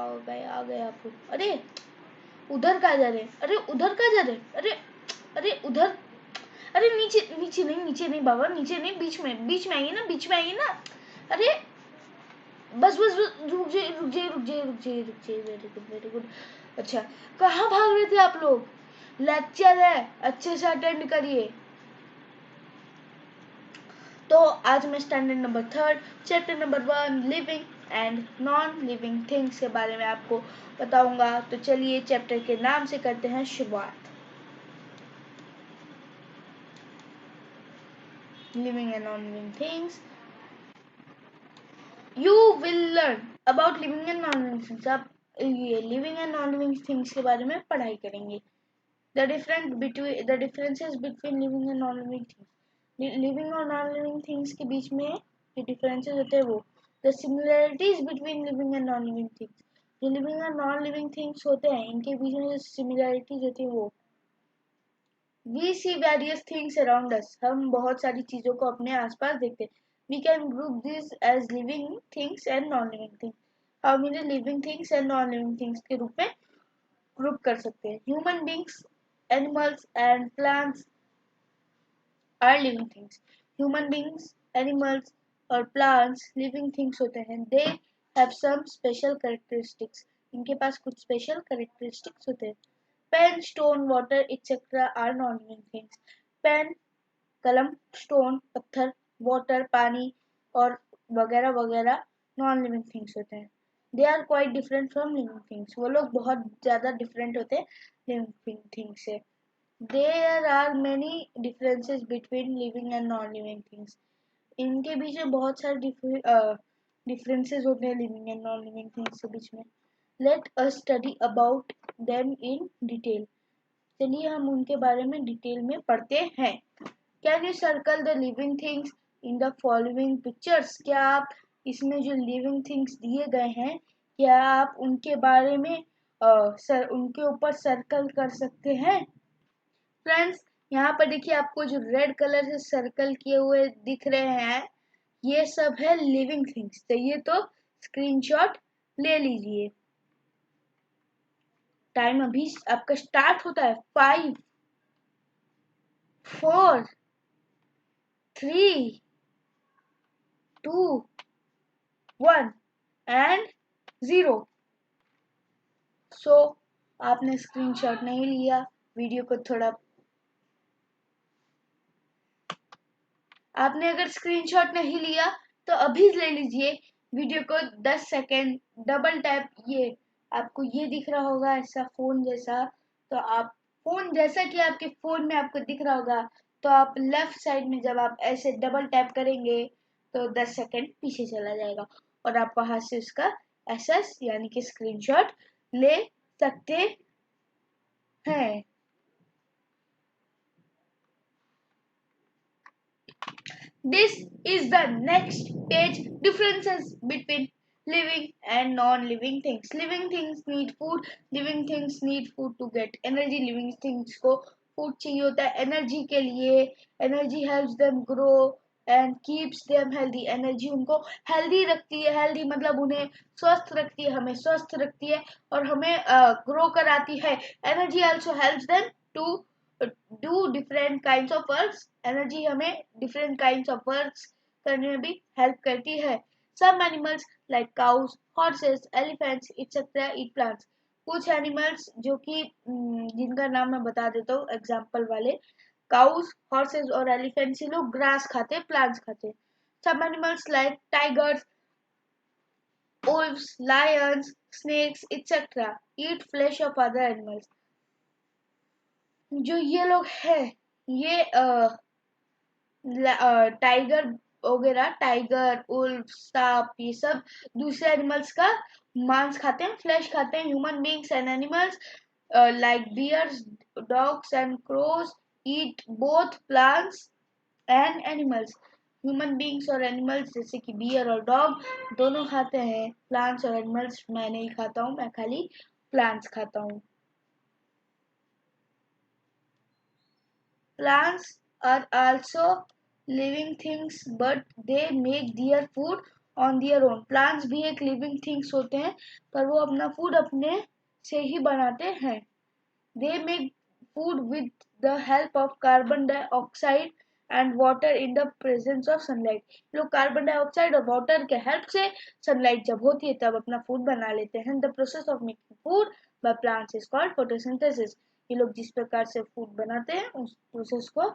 गए आ गए आप लोग। अरे उधर कहाँ जा रहे? अरे उधर कहाँ जा रहे? अरे अरे उधर, अरे नीचे नीचे नहीं, नीचे नहीं बाबा, नीचे नहीं, बीच में आइए ना, बीच में आइए ना। अरे बस बस बस, रुक जाइए रुक जाइए रुक जाइए रुक जाइए रुक जाइए, वेरी गुड वेरी गुड। अच्छा कहाँ भाग रहे थे आप लोग? लेक्चर है, अच्छे से अटेंड करिए। तो आज मैं standard number 3 chapter number 1 living and non living things के बारे में आपको बताऊंगा। तो चलिए चैप्टर के नाम से करते हैं शुरुआत। Living and non living things, you will learn about living and non living things. आप ये living and non living things के बारे में पढ़ाई करेंगे। The differences between living and non living things. Living और नॉन लिविंग थिंग्स के बीच में जो डिफरेंसेस होते हैं वो। The similarities between living and non living things. जो लिविंग और नॉन लिविंग थिंग्स होते हैं इनके बीच में जो सिमिलरिटीज होती है वो। We see various things around us. हम बहुत सारी चीजों को अपने आसपास देखते हैं। We can group this as living things and non living things. हम इन्हें living things and non living things के रूप में ग्रुप कर सकते हैं। Human beings, animals and plants are living things. Human beings, animals और प्लांट्स लिविंग थिंग्स होते हैं। They have some special characteristics. इनके पास कुछ स्पेशल कैरेक्टरिस्टिक्स होते हैं। Pen, stone, water etcetera are non living things. Pen, कलम, स्टोन, पत्थर, वाटर, पानी और वगैरह वगैरह नॉन लिविंग थिंग्स होते हैं। They are quite different from living things. वो लोग बहुत ज्यादा डिफरेंट होते हैं लिविंग थिंग्स से। There are many differences between living and non living things. इनके बीच में बहुत सारे डिफरेंसेस होते हैं living and non living things के बीच में। Let us study about them in detail. चलिए हम उनके बारे में डिटेल में पढ़ते हैं। Can you circle the living things in the following pictures. क्या आप इसमें जो लिविंग थिंग्स दिए गए हैं क्या आप उनके बारे में उनके ऊपर सर्कल कर सकते हैं? फ्रेंड्स यहाँ पर देखिए आपको जो रेड कलर से सर्कल किए हुए दिख रहे हैं ये सब है लिविंग थिंग्स। चाहिए तो स्क्रीनशॉट ले लीजिए। टाइम अभी आपका स्टार्ट होता है। 5 4 3 2 1 एंड 0। सो आपने स्क्रीनशॉट नहीं लिया, वीडियो को थोड़ा आपने अगर स्क्रीनशॉट नहीं लिया तो अभी ले लीजिए वीडियो को 10 सेकेंड डबल टैप। ये आपको ये दिख रहा होगा ऐसा फोन जैसा। तो आप फोन जैसा कि आपके फोन में आपको दिख रहा होगा तो आप लेफ्ट साइड में जब आप ऐसे डबल टैप करेंगे तो 10 सेकेंड पीछे चला जाएगा और आप वहां से उसका एसएस यानी कि स्क्रीनशॉट ले सकते हैं। This is the next page. Differences between living and non-living things. Living things need food. Living things need food to get energy. Living things को food चाहिए होता है energy के लिए. Energy helps them grow and keeps them healthy. Energy उनको healthy रखती है. Healthy मतलब उन्हें स्वस्थ रखती है, हमें स्वस्थ रखती है और हमें grow कराती है. Energy also helps them to do different kinds of works. Energy हमें डिफरेंट काइंड्स ऑफ वर्क्स करने में भी हेल्प करती है. Some animals like cows, horses, elephants etcetera eat plants. कुछ एनिमल्स जो कि जिनका नाम मैं बता देता हूँ एग्जांपल वाले. काउस, हॉर्सेस और एलिफेंट्स ये लोग ग्रास खाते हैं, प्लांट्स खाते हैं. Some animals like tigers, wolves, lions, snakes etc. eat flesh of other animals. जो ये लोग हैं ये टाइगर वगैरह, टाइगर, उल्फ, सांप ये सब दूसरे एनिमल्स का मांस खाते हैं, फ्लैश खाते हैं. Human beings and animals like bears, dogs and crows eat both plants and animals. Human beings और एनिमल्स जैसे कि बियर और डॉग दोनों खाते हैं. प्लांट्स और एनिमल्स मैं नहीं खाता हूँ, मैं खाली प्लांट्स खाता हूँ. Plants are also living things but they make their food on their own. Plants भी एक लिविंग थिंग्स होते हैं, पर वो अपना फूड अपने से ही बनाते हैं। They make food with the help of carbon dioxide and water in the presence of sunlight. लोग कार्बन डाइऑक्साइड और वाटर के हेल्प से, सनलाइट जब होती है तब अपना फूड बना लेते हैं। The process of making food by plants is called photosynthesis. ये लोग जिस प्रकार से फूड बनाते हैं उस प्रोसेस को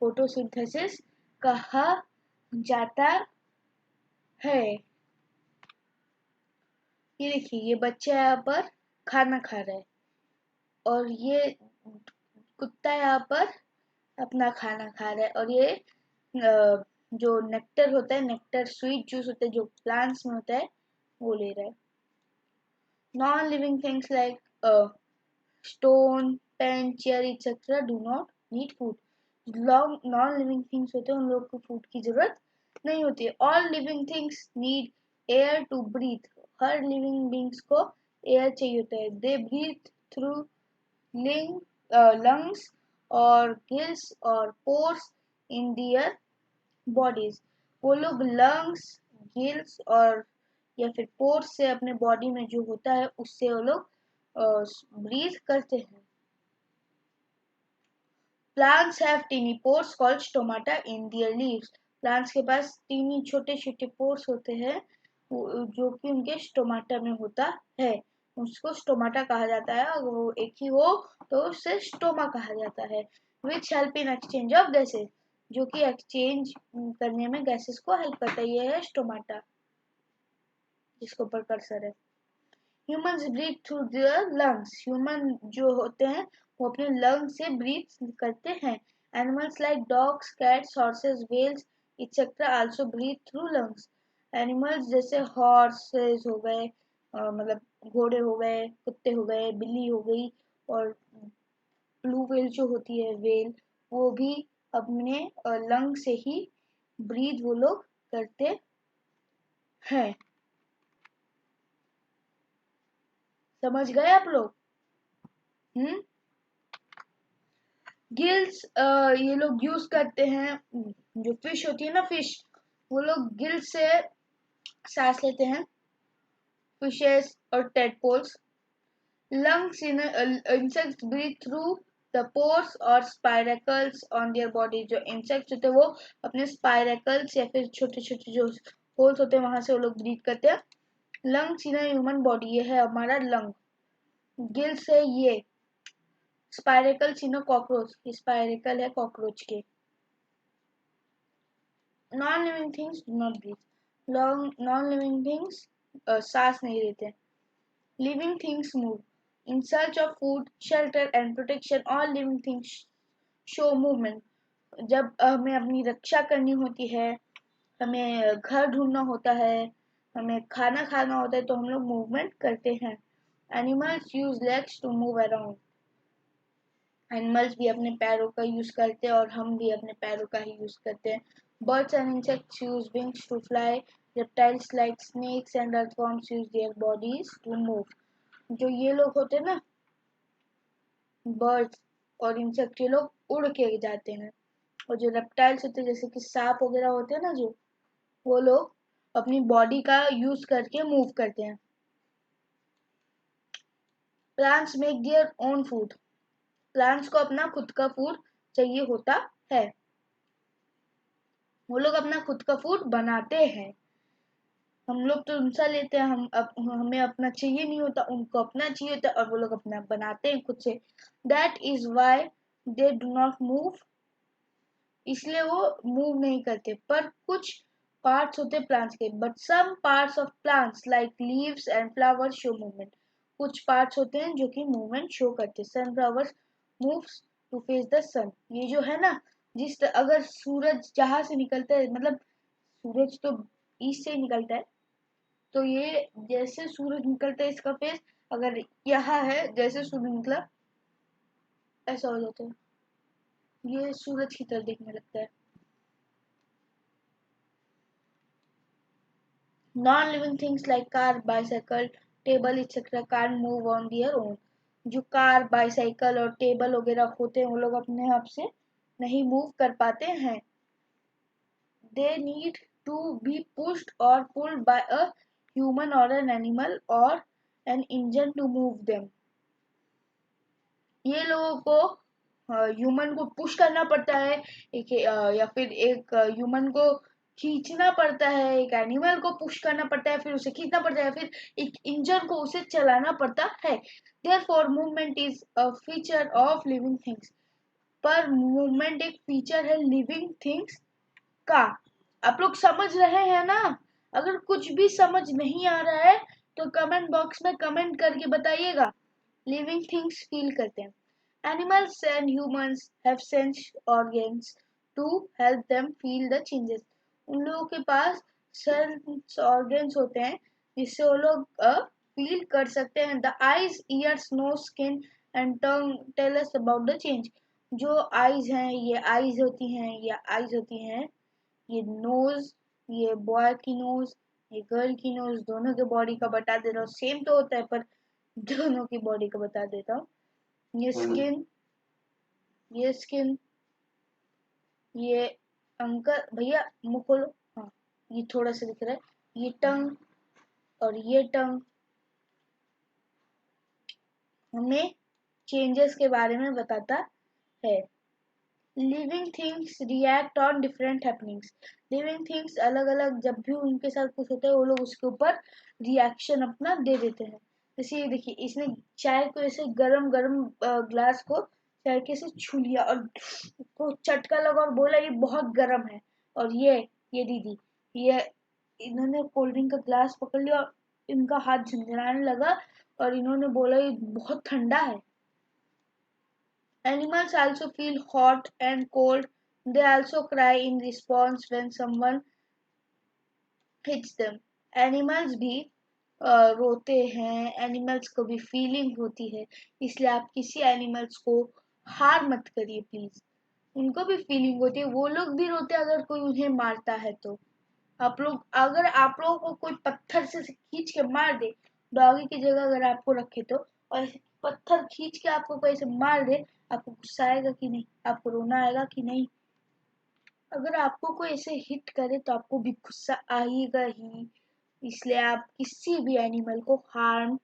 फोटोसिंथेसिस कहा जाता है। ये देखिए, ये बच्चा यहाँ पर खाना खा रहा है और ये कुत्ता यहाँ पर अपना खाना खा रहा है, और ये जो नेक्टर होता है, नेक्टर स्वीट जूस होता है जो प्लांट्स में होता है, वो ले रहा है। Non living things like stone, pen, chair etcetera do not need food. Non living things होते हैं उन लोग को फूड की जरूरत नहीं होती है। All living things need air to breathe. हर लिविंग बींग्स को एयर चाहिए होता है। दे ब्रीथ थ्रू लंग्स और गिल्स और पोर्स इन दियर बॉडीज। वो लोग लंग्स, गिल्स और या फिर पोर्स से अपने बॉडी में जो होता है उससे वो लोग ब्रीथ करते हैं। Plants have tiny pores called stomata in their leaves. Plants के पास टीनी छोटे छोटे पोर्स होते हैं जो कि उनके स्टोमाटा में होता है। उसको स्टोमाटा कहा जाता है। अगर वो एक ही हो तो उसे स्टोमा कहा जाता है। Which help in exchange of gases, जो कि एक्सचेंज करने में गैसेस को हेल्प करता है। ये है स्टोमाटा जिसके ऊपर कर्सर है। Humans breathe through their lungs. Human जो होते हैं वो अपने लंग से ब्रीथ करते हैं। Animals like dogs, cats, horses, whales etcetera also breathe through lungs. Animals जैसे हॉर्सेस हो गए, मतलब घोड़े हो गए, कुत्ते हो गए, बिल्ली हो गई, और ब्लू व्हेल जो होती है व्हेल, वो भी अपने लंग से ही ब्रीथ वो लोग करते हैं। समझ गए आप लोग? हम्म। गिल्स ये लोग यूज करते हैं। जो फिश होती है ना, फिश, वो लोग गिल से सांस लेते हैं, फिशेस और tadpoles. Lungs in insects breathe through the pores और स्पाइरेकल्स ऑन देयर बॉडी। जो इंसेक्ट्स होते हैं वो अपने स्पाइरेकल्स या फिर छोटे छोटे जो होल्स होते हैं वहां से वो लोग ब्रीथ करते हैं। लंग्स इन ह्यूमन बॉडी, ये है हमारा लंग। गिल्स है ये स्पाइरेकल सीनो कॉकरोच, स्पाइरेकल है कॉकरोच के। Non living things do not breathe. Non living things सांस नहीं लेते। Living things move in search of food, shelter and protection. All living things show movement. जब हमें अपनी रक्षा करनी होती है, हमें घर ढूंढना होता है, हमें खाना खाना होता है, तो हम लोग मूवमेंट करते हैं। Animals use legs to move around. Animals भी अपने पैरों का यूज करते हैं और हम भी अपने पैरों का ही यूज करते हैं। Birds and insects use wings to fly. Reptiles like snakes and earthworms use their bodies to move. जो ये लोग होते हैं ना, बर्ड्स और इंसेक्ट, ये लोग उड़ के जाते हैं। और जो रेप्टाइल्स होते हैं जैसे कि सांप वगैरह होते हैं ना, जो वो लोग अपनी बॉडी का यूज करके मूव करते हैं। Plants make their own food. Plants को अपना खुद का फूड चाहिए होता है। वो लोग अपना खुद का फूड बनाते हैं। हम लोग तो उनसा लेते हैं, हमें अपना चाहिए नहीं होता, उनको अपना चाहिए होता है, और वो लोग अपना बनाते हैं खुद से। That is why they do not move. इसलिए वो मूव नहीं करते। पर कुछ पार्ट्स होते हैं प्लांट्स के, but some parts of plants like leaves and flowers show movement. कुछ पार्ट्स होते हैं जो कि मूवमेंट शो करते हैं। Sunflowers moves to face the sun. ये जो है ना, अगर सूरज जहां से निकलता है, मतलब सूरज तो ईस्ट से ही निकलता है, तो ये जैसे सूरज निकलता है इसका फेस अगर यहाँ है, जैसे सूरज निकला ऐसा हो जाता है, ये सूरज की तरह दिखने लगता है। Non-living things like car, bicycle, table etc. can't move on their own. जो कार, बाइसाइकिल और टेबल वगैरह होते हैं वो लोग अपने आप से नहीं मूव कर पाते हैं। They need to be pushed or pulled by a human or an animal or an engine to move them. ये लोगों को ह्यूमन को पुश करना पड़ता है या फिर एक ह्यूमन को खींचना पड़ता है, एक एनिमल को पुश करना पड़ता है, फिर उसे खींचना पड़ता है, फिर एक इंजन को उसे चलाना पड़ता है. Therefore movement is a feature of living things. पर मूवमेंट एक फीचर है लिविंग थिंग्स का. आप लोग समझ रहे हैं ना? अगर कुछ भी समझ नहीं आ रहा है तो कमेंट बॉक्स में कमेंट करके बताइएगा. लिविंग थिंग्स फील करते हैं. Animals and humans have sense organs to help them feel the changes. उन लोगों के पास सेंस ऑर्गन्स होते हैं जिससे वो लोग फील कर सकते हैं. The eyes, ears, nose, skin and tongue tell us about the change. जो आईज हैं ये आईज होती हैं, ये नोज, ये बॉय की नोज, ये गर्ल की नोज, दोनों के बॉडी का बता दे रहा हूँ. सेम तो होता है पर दोनों की बॉडी का बता देता हूँ. ये स्किन, ये अंकल भैया मुंह खोलो. हाँ, ये थोड़ा सा दिख रहा है. ये टंग और ये टंग हमें चेंजेस के बारे में बताता है. Living things react on different happenings. Living things अलग अलग जब भी उनके साथ कुछ होता है वो लोग उसके ऊपर रिएक्शन अपना दे देते हैं. जैसे ये देखिए, इसने चाय को ऐसे गरम गरम ग्लास को चाय के से छू लिया और को चटका लगा और बोला ये बहुत गर्म है. और ये दीदी, ये इन्होंने कोल्ड ड्रिंक का ग्लास पकड़ लिया और इनका हाथ झंझनाने लगा और इन्होंने बोला ये बहुत ठंडा है. Animals also feel hot and cold. They also cry in response when someone hits them. Animals भी रोते हैं. एनिमल्स को भी फीलिंग होती है, इसलिए आप किसी एनिमल्स को हार मत करिए प्लीज. उनको भी फीलिंग होती है, वो लोग भी रोते हैं अगर कोई उन्हें मारता है तो. अगर आप लोगों को कोई पत्थर से खींच के मार दे, डॉगी की जगह अगर आपको रखे तो, और पत्थर खींच के आपको कोई ऐसे मार दे, आपको गुस्सा आएगा कि नहीं? आपको रोना आएगा कि नहीं? अगर आपको कोई ऐसे हिट करे तो आपको भी गुस्सा आएगा ही. इसलिए आप किसी भी एनिमल को हार्म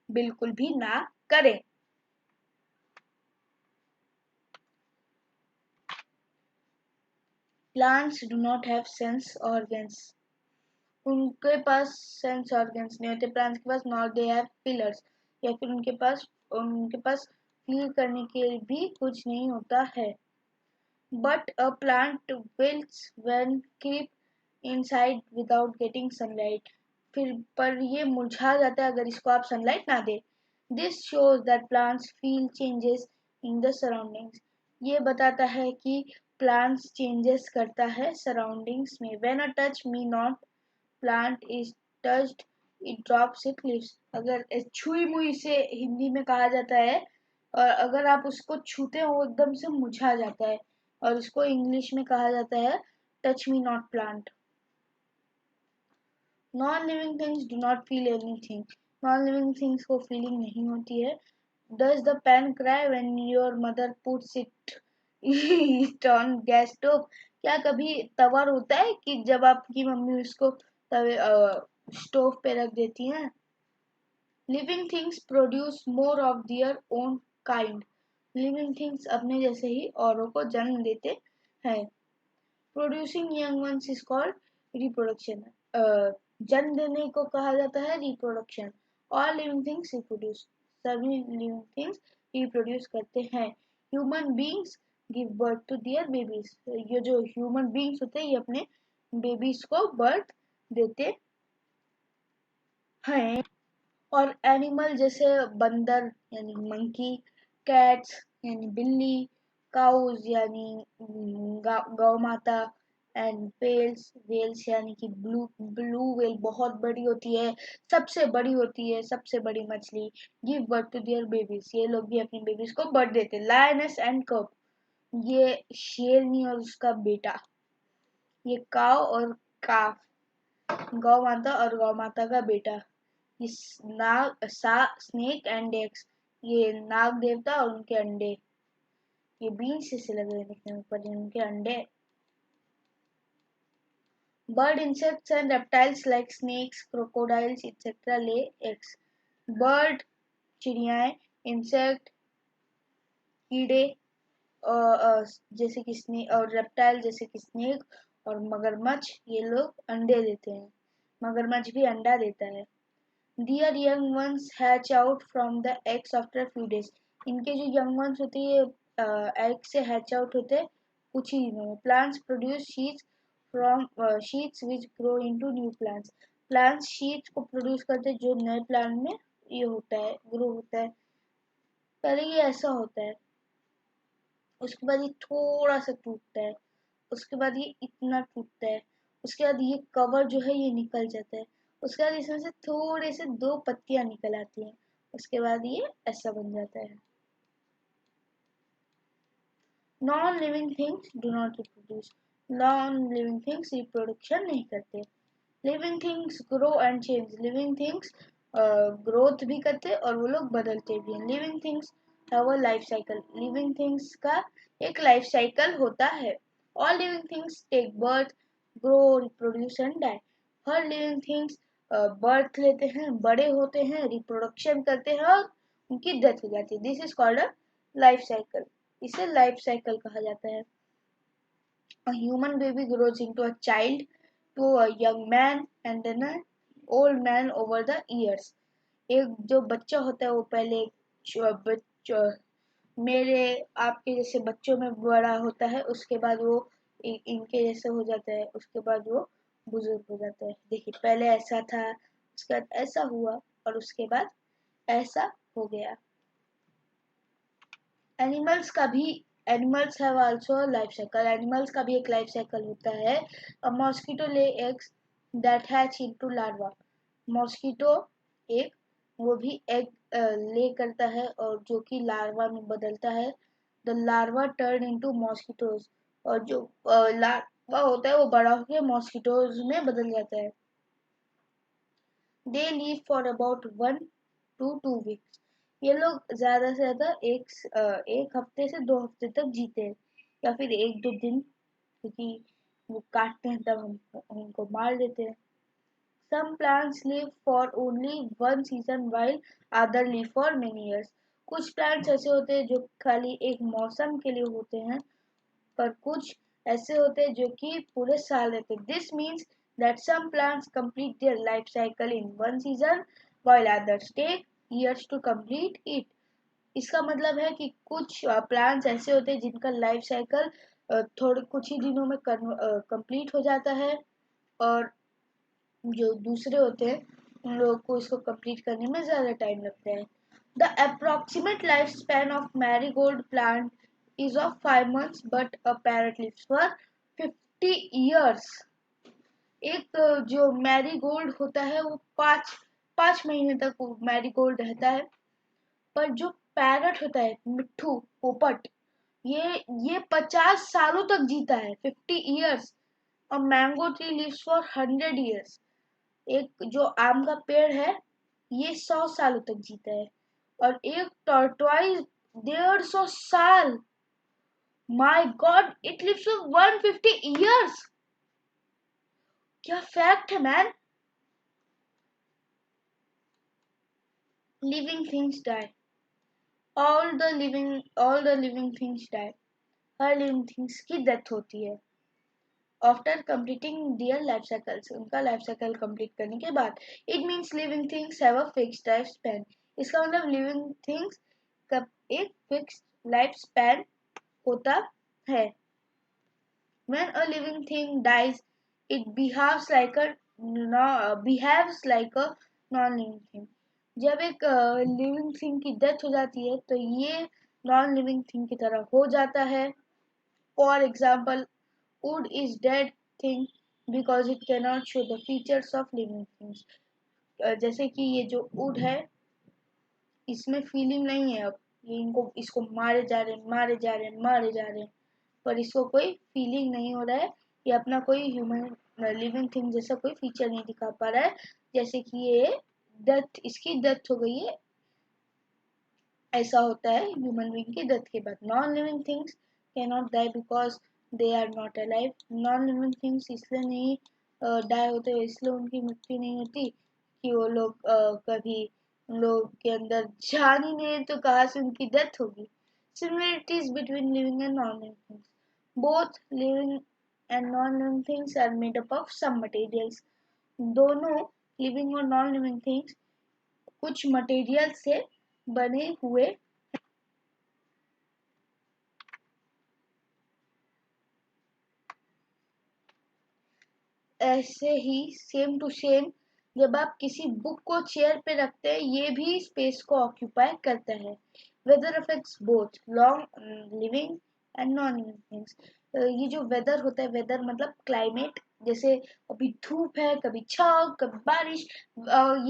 बिल्कुल भी ना करें. Plants do not have sense organs. उनके पास सेंस ऑर्गन्स नहीं होते प्लांट्स के पास. नॉट दे हैव फीलर्स, या फिर उनके पास फील करने के भी कुछ नहीं होता है. But a plant wilts when keep inside without getting sunlight. फिर पर ये मुरझा जाता है अगर इसको आप सनलाइट ना दे. This shows that plants feel changes in the surroundings. ये बताता है कि प्लांट्स चेंजेस करता है सराउंडिंग्स में. When a touch me not plant is touched it drops it leaves. अगर छुई मुई से हिंदी में कहा जाता है, और अगर आप उसको छूते हो वो एकदम से मुरझा जाता है, और इसको इंग्लिश में कहा जाता है touch me not plant. Non living things do not feel anything. Non living things को फीलिंग नहीं होती है. Does the pan cry when your mother puts it on gas stove. क्या कभी तवा रोता है कि जब आपकी मम्मी उसको तवे स्टोव पे रख देती हैं? Living things produce more of their own kind. Living things अपने जैसे ही औरों को जन्म देते हैं. Producing young ones is called reproduction. जन्म देने को कहा जाता है reproduction. All living things reproduce. सभी लिविंग थिंग्स रिप्रोड्यूस करते हैं. Human beings give birth to their babies. ये जो ह्यूमन बींग्स होते हैं ये अपने बेबीज को बर्थ देते हैं. और एनिमल जैसे बंदर यानी मंकी, कैट्स यानी बिल्ली, काउज यानी गौ माता, एंड वेल्स यानी कि ब्लू वेल बहुत बड़ी होती है, सबसे बड़ी मछली. Give birth to their babies. ये लोग भी अपने बेबीज को बर्थ देते. लायनस एंड कब. ये शेरनी और उसका बेटा. ये काव और काफ, गौ माता और गौ माता का बेटा. इस स्नेक एंड एग्स. ये नाग देवता और उनके अंडे. ये बीन्स से लग रहे हैं दिखने में पर उनके अंडे. Bird insects and reptiles like snakes, crocodiles, etc. lay eggs. Bird, चिड़ियाएं, इंसेक्ट, कीड़े जैसे कि स्नेक और रेप्टाइल जैसे कि स्नेक और मगरमच्छ, ये लोग अंडे देते हैं. मगरमच्छ भी अंडा देता है. Their young ones hatch out from the eggs after a few days. इनके जो young ones होते हैं एग से hatch out होते हैं कुछ ही दिनों में. Plants produce sheets from sheets which grow into new plants. Plants sheets को produce करते हैं जो नए plant में ये होता है, grow होता है. पहले ये ऐसा होता है, उसके बाद ये थोड़ा सा टूटता है, उसके बाद ये इतना टूटता है, उसके बाद ये कवर जो है ये निकल जाता है, उसके बाद इसमें से थोड़े से दो पत्तियां निकल आती हैं, उसके बाद ये ऐसा बन जाता है. Non living things do not reproduce. Non living things reproduction नहीं करते. Living things grow and change. Living things growth भी करते और वो लोग बदलते भी हैं. Living things have a life cycle. Living things का एक लाइफ साइकिल होता है. All living things take birth, grow, reproduce and die. हर लिविंग थिंग्स बर्थ लेते हैं, बड़े होते हैं, रिप्रोडक्शन करते हैं और उनकी डेथ हो जाती है. This is called a life cycle. इसे लाइफ साइकिल कहा जाता है. A human baby grows into a child, to a young man, and then an old man over the years. एक जो बच्चा होता है वो पहले मेरे आपके जैसे बच्चों में बड़ा होता है, उसके बाद वो इनके जैसे हो जाता है, उसके बाद वो बुजुर्ग हो जाता है. देखिए पहले ऐसा था, उसके बाद ऐसा हुआ और उसके बाद ऐसा हो गया. एनिमल्स का भी animals have also life cycle. Animals का भी एक लाइफ साइकिल होता है. A mosquito lay eggs that hatch into larva. Mosquito एक वो भी एग ले करता है और जो कि लार्वा में बदलता है. The larva turn into mosquitoes. और जो लार्वा होता है वो बड़ा होकर मॉस्किटोज में बदल जाता है. दे leave for about 1 to 2 weeks. ये लोग ज्यादा से ज्यादा एक हफ्ते से 2 हफ्ते तक जीते हैं, या फिर 1-2 दिन, क्योंकि वो काटते हैं तब हम उनको मार देते हैं. Some plants live for only one season while other live for many years. कुछ plants ऐसे होते हैं जो खाली एक मौसम के लिए होते हैं, पर कुछ ऐसे होते हैं जो कि पूरे साल रहते हैं. This means that some plants complete their life cycle in one season while others take years to complete it. इसका मतलब है कि कुछ प्लांट्स ऐसे होते हैं जिनका लाइफ साइकिल थोड़े कुछ ही दिनों में कंप्लीट हो जाता है, और जो दूसरे होते हैं उन लोगों को इसको कंप्लीट करने में ज़्यादा टाइम लगता है. The approximate life span of marigold plant is of 5 months, but a parrot lives for 50 years. एक जो मैरीगोल्ड होता है वो 5 महीने तक मैरीगोल्ड रहता है, पर जो पैरट होता है, मिट्ठू, पोपट, ये 50 सालों तक जीता है. 50 years. और mango tree lives for 100 years. एक जो आम का पेड़ है ये 100 सालों तक जीता है. और एक टॉर्टोइज 150 साल. My god, it lives for 150 years. क्या फैक्ट है man. Living things die. All the living things die. हर लिविंग थिंग्स की डेथ होती है after completing their life cycles. उनका लाइफ साइकिल कंप्लीट करने के बाद. It means living things have a fixed life span. इसका मतलब लिविंग थिंग्स का एक फिक्स्ड लाइफ स्पैन होता है. When a living thing dies, it behaves like a non-living thing. जब एक लिविंग थिंग की डेथ हो जाती है तो ये नॉन लिविंग थिंग की तरह हो जाता है. For example, wood is dead thing because it cannot show the features of living things. जैसे कि ये जो wood है इसमें फीलिंग नहीं है. अब ये इसको मारे जा रहे हैं, मारे जा रहे हैं, मारे जा रहे हैं, पर इसको कोई फीलिंग नहीं हो रहा है. ये अपना कोई ह्यूमन लिविंग थिंग जैसा कोई फीचर नहीं दिखा पा रहा है. जैसे कि ये इसकी डेथ हो गई है, ऐसा होता है ह्यूमन बीइंग की डेथ के बाद. Non living things can not die because they are not alive. Non living things इसलिए नहीं डाई होते हैं, इसलिए उनकी मृत्यु नहीं होती कि वो लोग कभी उन लोग के अंदर जान ही नहीं है, तो कहाँ से उनकी डेथ होगी. Similarities between living and non-living things. Both living and non-living things are made up of some materials. दोनों लिविंग और नॉन लिविंग थिंग्स कुछ मटेरियल से बने हुए. ऐसे ही सेम टू सेम जब आप किसी बुक को चेयर पे रखते हैं, ये भी स्पेस को ऑक्यूपाई करता है. Weather affects both long living and non living things. ये जो वेदर होता है, वेदर मतलब क्लाइमेट, जैसे अभी धूप है, कभी छाव, कभी बारिश,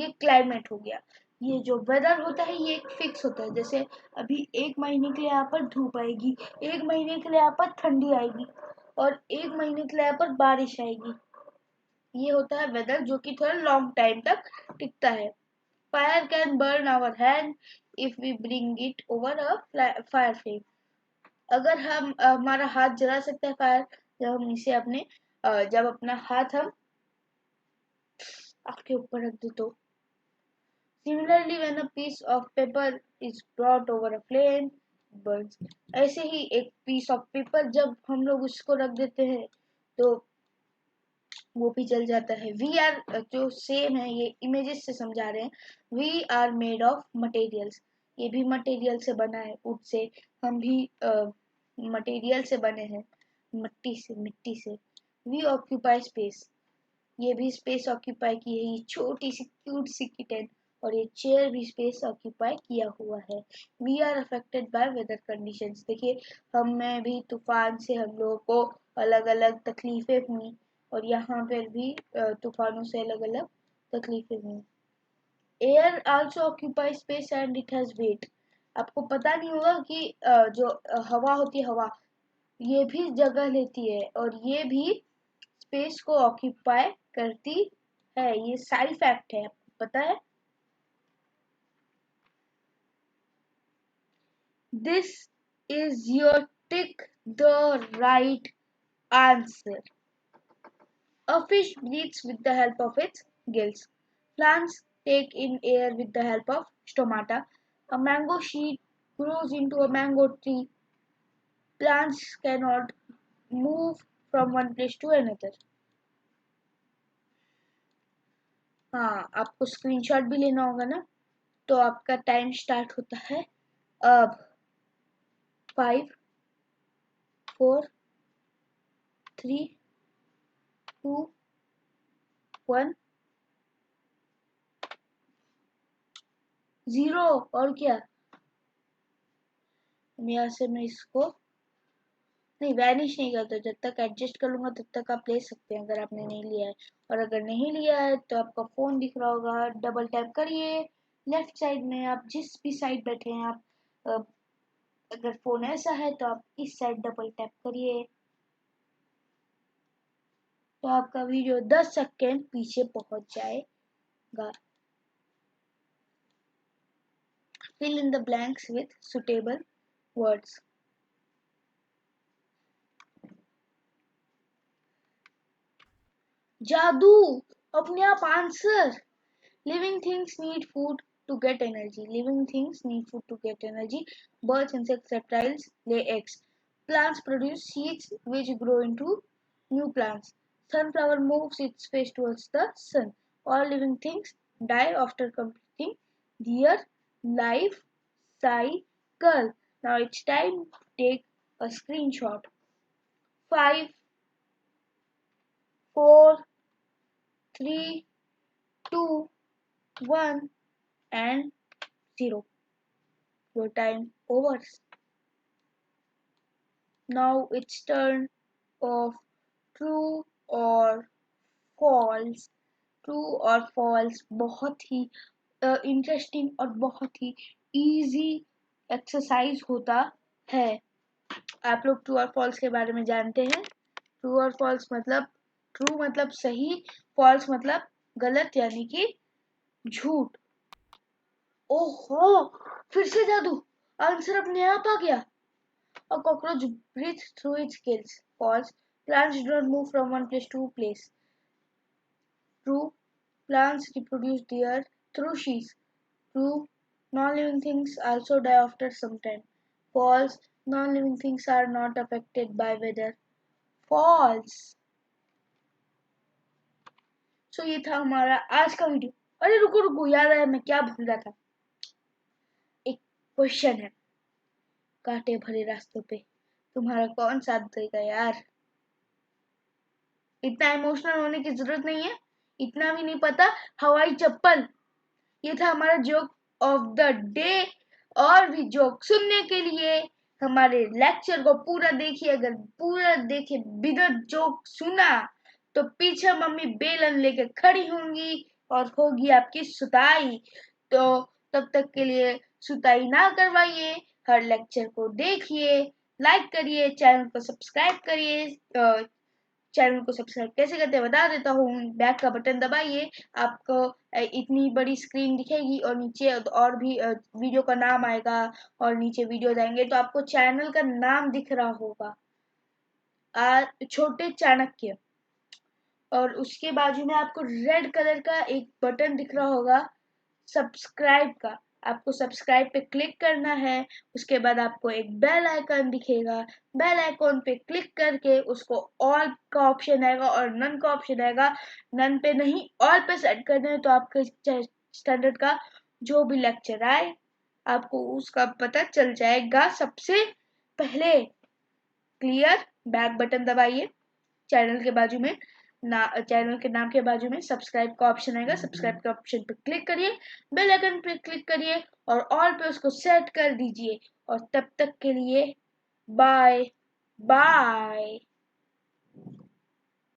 ये क्लाइमेट हो गया. ये जो वेदर होता है ये एक फिक्स होता है. जैसे अभी 1 महीने के लिए यहाँ पर धूप आएगी, 1 महीने के लिए यहाँ पर ठंडी आएगी, और 1 महीने के लिए यहाँ पर बारिश आएगी. ये होता है वेदर, जो कि थोड़ा लॉन्ग टाइम तक टिकता है. Fire can burn our hand if we bring it over a fire flame. अगर हम हमारा हाथ जला सकता है फायर, जब हम इसे अपने जब अपना हाथ हम आपके ऊपर रख दे तो. Similarly when a piece of paper is brought over a flame burns. ऐसे ही एक पीस ऑफ पेपर जब हम लोग उसको रख देते हैं तो वो भी जल जाता है. वी आर जो सेम है, ये इमेजेस से समझा रहे हैं. We are made of materials. ये भी मटेरियल से बना है, उठ से. हम भी मटेरियल से बने हैं, मिट्टी से. We occupy space. ये भी स्पेस ऑक्यूपाई की है. ये छोटी सी क्यूट सी किटन और ये चेयर भी स्पेस ऑक्यूपाई किया हुआ है. We are affected by weather conditions. देखिए, हम में भी तूफान से हम लोगों को अलग अलग तकलीफें हुई, और यहाँ पर भी तूफानों से अलग अलग तकलीफें हुई. Air also occupy space and it has weight. आपको पता नहीं होगा कि जो हवा होती है, हवा ये भी जगह लेती है और ये भी स्पेस को ऑक्यूपाई करती है. ये सारी फैक्ट है, आपको पता है. This is your tick the right answer. A fish breathes with the help of its gills. Plants take in air with the help of stomata. A mango seed grows into a mango tree. Plants cannot move from one place to another. हाँ, आपको screenshot भी लेना होगा ना. तो आपका time start होता है अब. 5 4 3 2 1 0. और क्या, यहाँ से मैं इसको नहीं वैनिश नहीं करता. जब तक एडजस्ट कर लूंगा तब तक आप ले सकते हैं, अगर आपने नहीं लिया है. और अगर नहीं लिया है तो आपका फोन दिख रहा होगा, डबल टैप करिए लेफ्ट साइड में. आप जिस भी साइड बैठे हैं, आप अगर फोन ऐसा है तो आप इस साइड डबल टैप करिए, तो आपका वीडियो 10 सेकेंड पीछे पहुंच जाएगा. Fill in the blanks with suitable words. जादू, अपने आप answer. Living things need food to get energy. Living things need food to get energy. Birds, insects, reptiles lay eggs. Plants produce seeds which grow into new plants. Sunflower moves its face towards the sun. All living things die after completing their life cycle. Now it's time to take a screenshot. 5, 4, 3, 2, 1 and 0. Your time over. Now it's turn of true or false. True or false बहुत ही interesting और बहुत ही easy exercise होता है. आप लोग true और false के बारे में जानते हैं. ट्रू और फॉल्स मतलब ट्रू मतलब सही, फॉल्स मतलब गलत यानी कि झूठ. ओहो, फिर से जादू. आंसर अपने आप आ गया. A cockroach breathes through its gills. False. Plants do not move from one place to place. True, plants reproduce there through sheaths. True, non-living things also die after some time. False, non-living things are not affected by weather. False. सो ये था हमारा आज का video. अरे रुको रुको, याद आया, मैं क्या भूल रहा था। एक क्वेश्चन है, कांटे भरे रास्तों पे तुम्हारा कौन साथ देगा यार। इतना इमोशनल होने की जरूरत नहीं है, इतना भी नहीं पता। हवाई चप्पल। ये था हमारा जोक ऑफ द डे। और भी जोक सुनने के लिए हमारे लेक्चर को पूरा देखिए। अगर पूरा देखे बिना जोक सुना तो पीछे मम्मी बेलन लेके खड़ी होंगी और होगी आपकी सुताई। तो तब तक के लिए सुताई ना करवाइए, हर लेक्चर को देखिए, लाइक करिए, चैनल को सब्सक्राइब करिए। चैनल को सब्सक्राइब कैसे करते हैं बता देता हूँ। बैक का बटन दबाइए, आपको इतनी बड़ी स्क्रीन दिखेगी और नीचे और भी वीडियो का नाम आएगा और नीचे वीडियो जाएंगे तो आपको चैनल का नाम दिख रहा होगा, छोटे चाणक्य। और उसके बाजू में आपको रेड कलर का एक बटन दिख रहा होगा सब्सक्राइब का। आपको सब्सक्राइब पे क्लिक करना है। उसके बाद आपको एक बेल आइकन दिखेगा, बेल आइकन पे क्लिक करके उसको ऑल का ऑप्शन आएगा और नन का ऑप्शन आएगा। नन पे नहीं, ऑल पे सेट करना है तो आपके स्टैंडर्ड का जो भी लेक्चर आए आपको उसका पता चल जाएगा सबसे पहले। क्लियर। बैक बटन दबाइए, चैनल के बाजू में चैनल के नाम के बाजू में सब्सक्राइब का ऑप्शन आएगा, सब्सक्राइब के ऑप्शन पे क्लिक करिए, बेल आइकन पे क्लिक करिए और ऑल पे उसको सेट कर दीजिए। और तब तक के लिए बाय बाय।